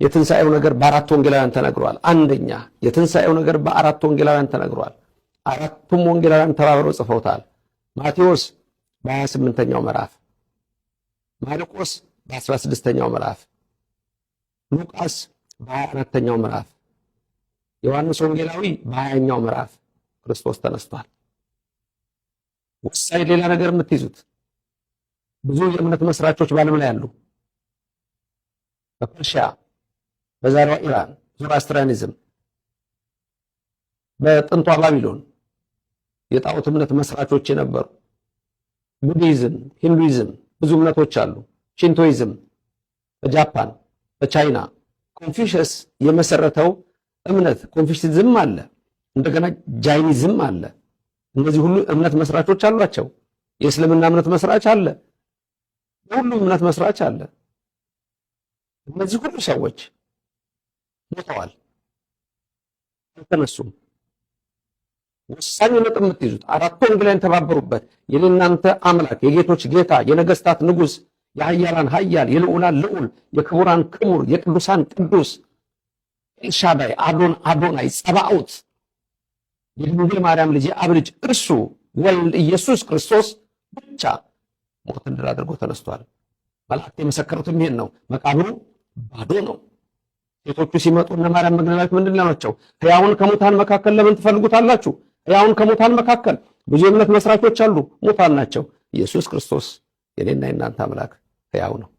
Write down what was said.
የትንሣኤው ነገር በአራት ወንጌላውያን ተነግሯል። አንደኛ የትንሣኤው ነገር በአራት ወንጌላውያን ተነግሯል። አራቱም ወንጌላውያን ተባብረው ጽፈውታል። ማቴዎስ በ28ኛው ምዕራፍ፣ ማርቆስ በ16ኛው ምዕራፍ፣ ሉቃስ በ24ኛው ምዕራፍ፣ ዮሐንስ ወንጌላዊ በ20ኛው ምዕራፍ ክርስቶስ ተነስቷል። ወሳኝ ሌላ ነገር የምትይዙት ብዙ የእምነት መስራቾች በዓለም ላይ አሉ። በፐርሺያ፣ በዛሬዋ ኢራን ዞራስትሪያኒዝም፣ በጥንቷ ባቢሎን የጣዖት እምነት መስራቾች የነበሩ ቡዲዝም፣ ሂንዱይዝም ብዙ እምነቶች አሉ። ሽንቶይዝም በጃፓን፣ በቻይና ኮንፊሽየስ የመሰረተው እምነት ኮንፊሽይዝም አለ። እንደገና ጃይኒዝም አለ። እነዚህ ሁሉ እምነት መስራቾች አሏቸው። የእስልምና እምነት መስራች አለ። ሁሉም እምነት መስራች አለ። እነዚህ ሁሉ ሰዎች ሞተዋል፣ አልተነሱም። ወሳኝ ነጥብ የምትይዙት አራቱ ወንጌላውያን ተባበሩበት። የእናንተ አምላክ የጌቶች ጌታ የነገስታት ንጉስ የኃያላን ኃያል የልዑላን ልዑል የክቡራን ክቡር የቅዱሳን ቅዱስ ኤልሻዳይ አዶናይ ጸባኦት የድንግል ማርያም ልጅ የአብ ልጅ እርሱ ወልድ ኢየሱስ ክርስቶስ ብቻ ሞትን ድል አድርጎ ተነስቷል። መላእክት የመሰከሩትም ይሄን ነው። መቃብሩ ባዶ ነው። ሴቶቹ ሲመጡ እነ ማርያም መግደላዊት ምንድን ናቸው? ሕያውን ከሙታን መካከል ለምን ትፈልጉታላችሁ? ሕያውን ከሙታን መካከል ብዙ የእምነት መስራቾች አሉ፣ ሙታን ናቸው። ኢየሱስ ክርስቶስ የኔና የናንተ አምላክ ሕያው ነው።